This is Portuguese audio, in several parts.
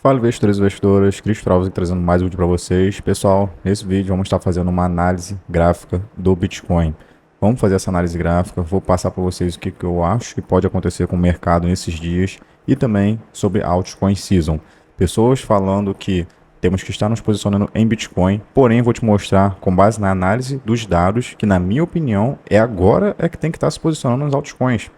Fala investidores e investidoras, Cris Travos trazendo mais um vídeo para vocês. Pessoal, nesse vídeo vamos estar fazendo uma análise gráfica do Bitcoin. Vamos fazer essa análise gráfica, vou passar para vocês o que eu acho que pode acontecer com o mercado nesses dias e também sobre Altcoin Season. Pessoas falando que temos que estar nos posicionando em Bitcoin, porém vou te mostrar com base na análise dos dados que na minha opinião agora que tem que estar se posicionando nos altcoins.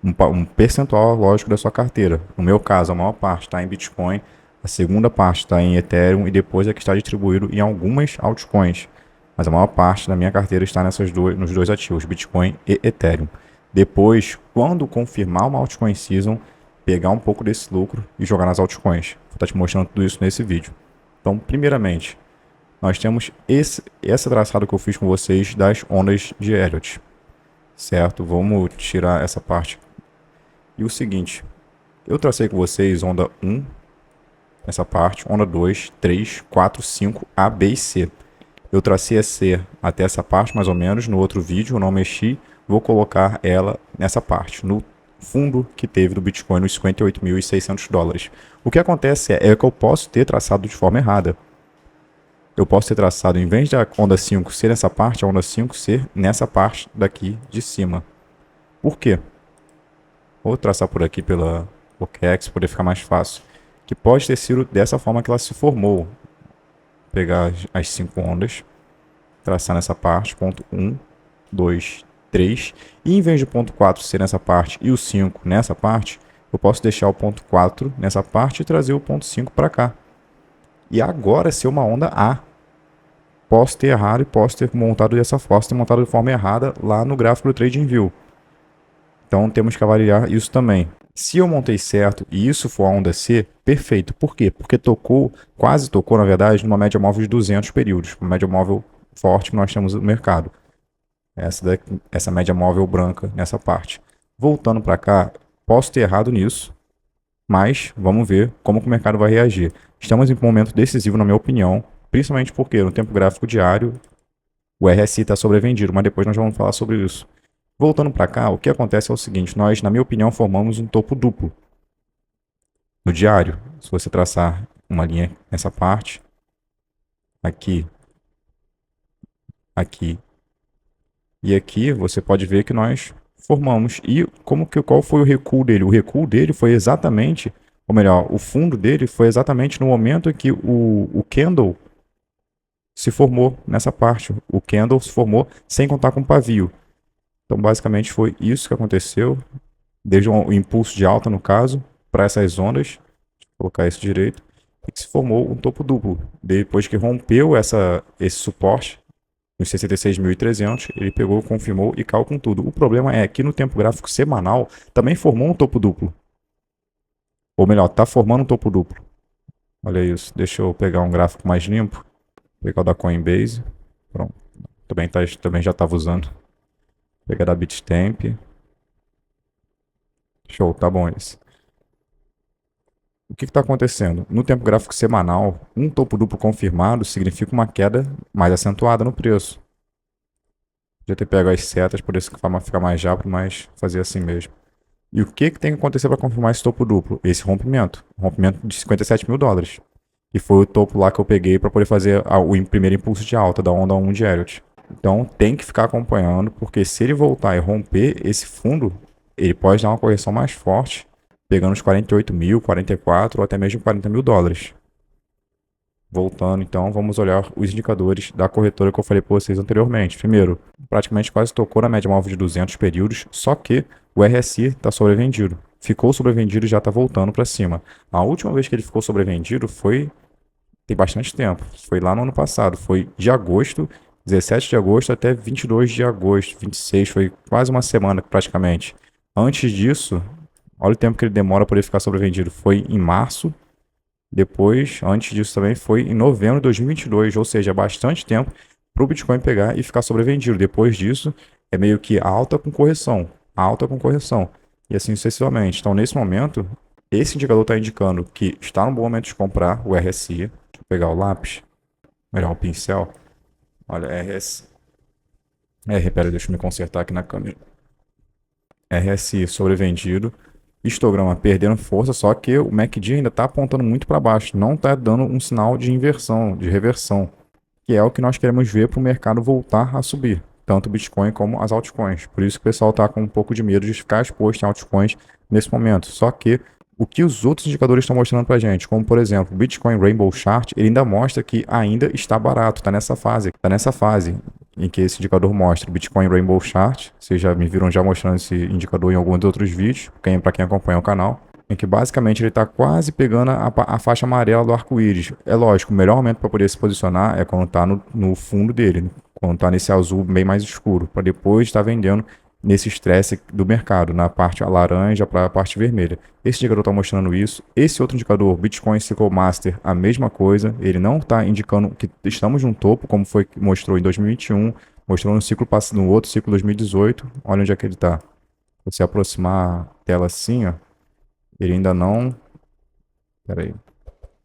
Um percentual, lógico, da sua carteira. No meu caso, a maior parte está em Bitcoin, a segunda parte está em Ethereum e depois é que está distribuído em algumas altcoins. Mas a maior parte da minha carteira está nos dois ativos, Bitcoin e Ethereum. Depois, quando confirmar uma altcoin season, pegar um pouco desse lucro e jogar nas altcoins. Vou estar te mostrando tudo isso nesse vídeo. Então, primeiramente, nós temos essa traçado que eu fiz com vocês das ondas de Elliott. Certo? Vamos tirar essa parte. E o seguinte, eu tracei com vocês onda 1, essa parte, onda 2, 3, 4, 5, A, B e C. Eu tracei a C até essa parte, mais ou menos, no outro vídeo, eu não mexi, vou colocar ela nessa parte, no fundo que teve do Bitcoin nos 58.600 dólares. O que acontece é que eu posso ter traçado de forma errada. Eu posso ter traçado, em vez da onda 5 ser nessa parte, a onda 5 ser nessa parte daqui de cima. Por quê? Vou traçar por aqui pela OKEx, para poder ficar mais fácil. Que pode ter sido dessa forma que ela se formou. Vou pegar as 5 ondas, traçar nessa parte, ponto 1, 2, 3. E em vez de ponto 4 ser nessa parte e o 5 nessa parte, eu posso deixar o ponto 4 nessa parte e trazer o ponto 5 para cá. E agora ser uma onda A. Posso ter errado e posso ter montado dessa forma, posso ter montado de forma errada lá no gráfico do TradingView. Então temos que avaliar isso também. Se eu montei certo e isso for a onda C, perfeito. Por quê? Porque quase tocou, na verdade, numa média móvel de 200 períodos. Uma média móvel forte que nós temos no mercado. Essa média móvel branca nessa parte. Voltando para cá, posso ter errado nisso, mas vamos ver como que o mercado vai reagir. Estamos em um momento decisivo, na minha opinião, principalmente porque no tempo gráfico diário o RSI está sobrevendido, mas depois nós vamos falar sobre isso. Voltando para cá, o que acontece é o seguinte, nós, na minha opinião, formamos um topo duplo. No diário, se você traçar uma linha nessa parte, aqui, aqui e aqui, você pode ver que nós formamos. E qual foi o recuo dele? O recuo dele foi exatamente, ou melhor, o fundo dele foi exatamente no momento em que o candle se formou nessa parte. O candle se formou sem contar com o pavio. Então, basicamente, foi isso que aconteceu, desde o impulso de alta, no caso, para essas ondas, deixa eu colocar isso direito, e que se formou um topo duplo. Depois que rompeu esse suporte, nos 66.300, ele pegou, confirmou e caiu com tudo. O problema é que no tempo gráfico semanal também formou um topo duplo. Ou melhor, está formando um topo duplo. Olha isso, deixa eu pegar um gráfico mais limpo, pegar o da Coinbase, pronto, também já estava usando. Pegar da Bitstamp. Show, tá bom esse. O que está acontecendo? No tempo gráfico semanal, um topo duplo confirmado significa uma queda mais acentuada no preço. Podia ter pego as setas, por isso que ficar mais rápido, mas fazer assim mesmo. E o que tem que acontecer para confirmar esse topo duplo? Esse rompimento. Rompimento de 57 mil dólares. E foi o topo lá que eu peguei para poder fazer o primeiro impulso de alta da onda 1 de Elliott. Então tem que ficar acompanhando, porque se ele voltar e romper esse fundo, ele pode dar uma correção mais forte, pegando os 48 mil, 44 ou até mesmo 40 mil dólares. Voltando, então, vamos olhar os indicadores da corretora que eu falei para vocês anteriormente. Primeiro, praticamente quase tocou na média móvel de 200 períodos, só que o RSI está sobrevendido. Ficou sobrevendido e já está voltando para cima. A última vez que ele ficou sobrevendido tem bastante tempo. Foi lá no ano passado, foi de agosto, 17 de agosto até 22 de agosto, 26, foi quase uma semana praticamente. Antes disso, olha o tempo que ele demora para ele ficar sobrevendido. Foi em março. Depois, antes disso também, foi em novembro de 2022, ou seja, bastante tempo para o Bitcoin pegar e ficar sobrevendido. Depois disso, é meio que alta com correção, e assim sucessivamente. Então, nesse momento, esse indicador está indicando que está no bom momento de comprar o RSI. Deixa eu pegar o lápis, melhor o pincel. Olha, RSI. Pera, deixa eu me consertar aqui na câmera. RSI sobrevendido. histograma perdendo força, só que o MACD ainda está apontando muito para baixo, não está dando um sinal de inversão, de reversão, que é o que nós queremos ver para o mercado voltar a subir, tanto o Bitcoin como as altcoins. Por isso que o pessoal está com um pouco de medo de ficar exposto em altcoins nesse momento. Só que o que os outros indicadores estão mostrando para a gente, como por exemplo o Bitcoin Rainbow Chart, ele ainda mostra que ainda está barato, está nessa fase em que esse indicador mostra o Bitcoin Rainbow Chart. Vocês já me viram já mostrando esse indicador em alguns outros vídeos, para quem acompanha o canal, em que basicamente ele está quase pegando a faixa amarela do arco-íris. É lógico, o melhor momento para poder se posicionar é quando está no fundo dele, quando está nesse azul bem mais escuro, para depois estar vendendo nesse estresse do mercado, na parte laranja para a parte vermelha. Esse indicador está mostrando isso. Esse outro indicador, Bitcoin Cycle Master, a mesma coisa. Ele não está indicando que estamos num topo, como foi que mostrou em 2021, mostrou no outro ciclo 2018. Olha onde é que ele está. Se você aproximar a tela assim, ó, ele ainda não... Peraí,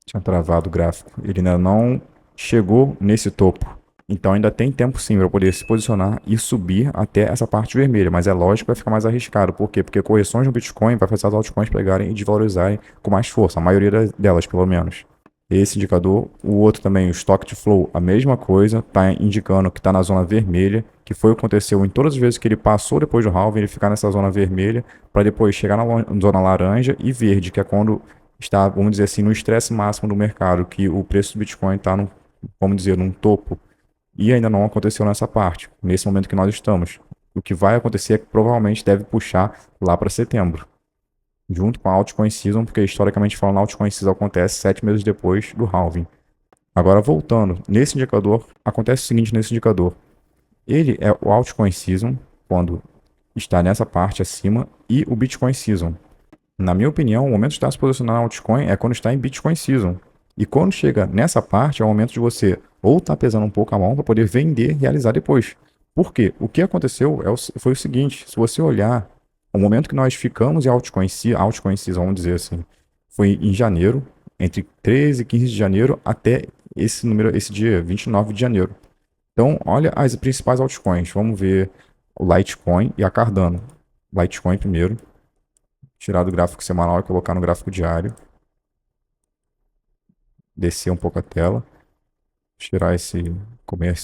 tinha travado o gráfico. Ele ainda não chegou nesse topo. Então ainda tem tempo sim para poder se posicionar e subir até essa parte vermelha, mas é lógico que vai ficar mais arriscado. Por quê? Porque correções no Bitcoin vai fazer as altcoins pegarem e desvalorizarem com mais força, a maioria delas pelo menos. Esse indicador, o outro também, o Stock to Flow, a mesma coisa, está indicando que está na zona vermelha, que foi o que aconteceu em todas as vezes que ele passou depois do halving, ele ficar nessa zona vermelha, para depois chegar na zona laranja e verde, que é quando está, vamos dizer assim, no estresse máximo do mercado, que o preço do Bitcoin está, vamos dizer, num topo. E ainda não aconteceu nessa parte, nesse momento que nós estamos. O que vai acontecer é que provavelmente deve puxar lá para setembro, junto com a altcoin season, porque historicamente falando, a altcoin season acontece 7 meses depois do halving. Agora voltando, nesse indicador, acontece o seguinte nesse indicador. Ele é o altcoin season, quando está nessa parte acima, e o Bitcoin season. Na minha opinião, o momento de estar se posicionando na altcoin é quando está em Bitcoin season. E quando chega nessa parte, é o momento de você ou tá pesando um pouco a mão para poder vender e realizar depois. Por quê? O que aconteceu foi o seguinte, se você olhar o momento que nós ficamos em altcoin season, vamos dizer assim, foi em janeiro, entre 13 e 15 de janeiro até esse dia, 29 de janeiro. Então, olha as principais altcoins. Vamos ver o Litecoin e a Cardano. Litecoin primeiro. Tirar do gráfico semanal e colocar no gráfico diário. Descer um pouco a tela. Tirar esse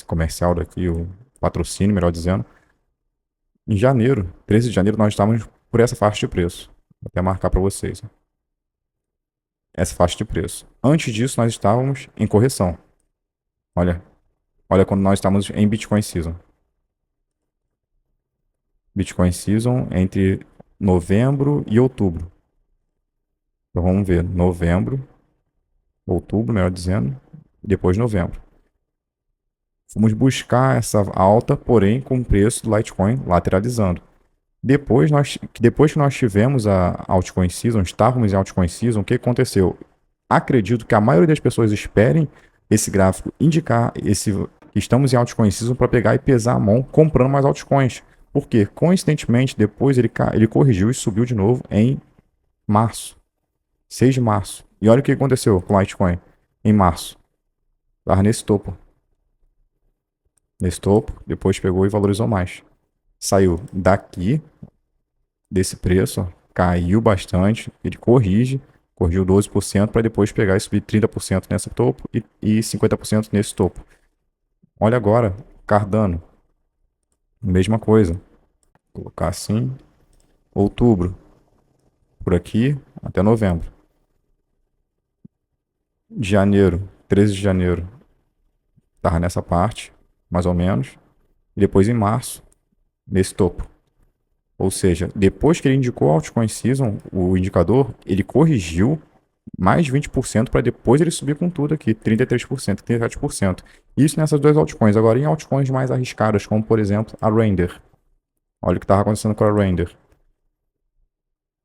comercial daqui, o patrocínio, melhor dizendo. Em janeiro, 13 de janeiro, nós estávamos por essa faixa de preço. Vou até marcar para vocês. Essa faixa de preço. Antes disso, nós estávamos em correção. Olha quando nós estávamos em Bitcoin Season. Bitcoin Season entre novembro e outubro. Então vamos ver, novembro, outubro, melhor dizendo, e depois novembro. Fomos buscar essa alta, porém com o preço do Litecoin lateralizando. Depois que nós tivemos a altcoin season, estávamos em altcoin season, o que aconteceu? Acredito que a maioria das pessoas esperem esse gráfico indicar que estamos em altcoin season para pegar e pesar a mão comprando mais altcoins. Porque, coincidentemente, depois ele corrigiu e subiu de novo em março. 6 de março. E olha o que aconteceu com o Litecoin em março. Estava nesse topo. Nesse topo, depois pegou e valorizou mais. Saiu daqui, desse preço, ó, caiu bastante, ele corrigiu 12% para depois pegar e subir 30% nesse topo e 50% nesse topo. Olha agora, Cardano, mesma coisa. Vou colocar assim, outubro, por aqui até novembro. De janeiro, 13 de janeiro, estava nessa parte, mais ou menos. E depois em março, nesse topo. Ou seja, depois que ele indicou a altcoin season, o indicador, ele corrigiu mais de 20% para depois ele subir com tudo aqui, 33%, 37%. Isso nessas duas altcoins. Agora em altcoins mais arriscadas, como por exemplo a Render. Olha o que estava acontecendo com a Render.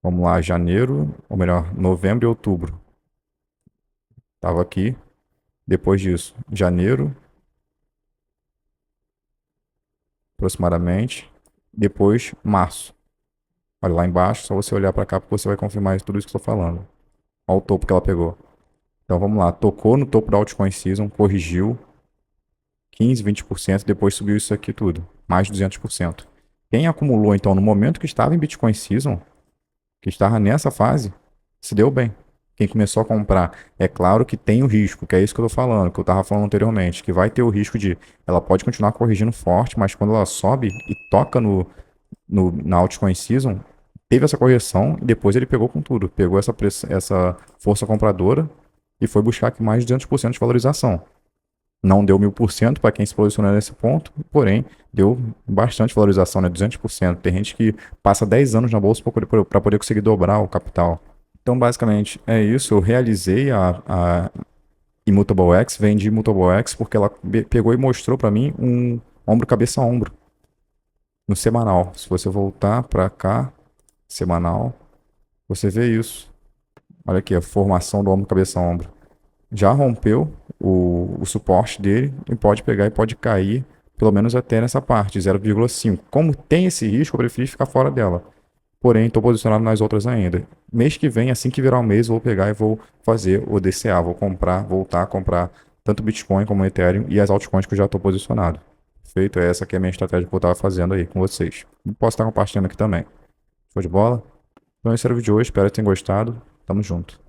Vamos lá, janeiro, ou melhor, novembro e outubro. Estava aqui. Depois disso, janeiro, aproximadamente. Depois, março. Olha lá embaixo, só você olhar para cá porque você vai confirmar tudo isso que eu estou falando. Olha o topo que ela pegou. Então vamos lá, tocou no topo da altcoin season, corrigiu 15, 20%, depois subiu isso aqui tudo, mais de 200%. Quem acumulou então no momento que estava em Bitcoin season, que estava nessa fase, se deu bem. Quem começou a comprar, é claro que tem o risco, que é isso que eu tô falando, que eu tava falando anteriormente, que vai ter o risco de ela pode continuar corrigindo forte, mas quando ela sobe e toca na Altcoin Season, teve essa correção e depois ele pegou com tudo, pegou essa força compradora e foi buscar aqui mais de 200% de valorização. Não deu 1000% para quem se posicionou nesse ponto, porém deu bastante valorização, né? 200%. Tem gente que passa 10 anos na bolsa para poder conseguir dobrar o capital. Então, basicamente, é isso. Eu realizei a Immutable X, vendi Immutable X porque ela pegou e mostrou para mim um ombro, cabeça, ombro no semanal. Se você voltar para cá, semanal, você vê isso. Olha aqui, a formação do ombro, cabeça, ombro. Já rompeu o suporte dele e pode pegar e pode cair, pelo menos até nessa parte, 0,5. Como tem esse risco, eu preferi ficar fora dela. Porém, estou posicionado nas outras ainda. Mês que vem, assim que virar o mês, vou pegar e vou fazer o DCA. Vou comprar, voltar a comprar tanto Bitcoin como Ethereum e as altcoins que eu já estou posicionado. Feito, essa aqui é a minha estratégia que eu estava fazendo aí com vocês. Posso estar compartilhando aqui também. Show de bola? Então esse era o vídeo de hoje, espero que tenham gostado. Tamo junto.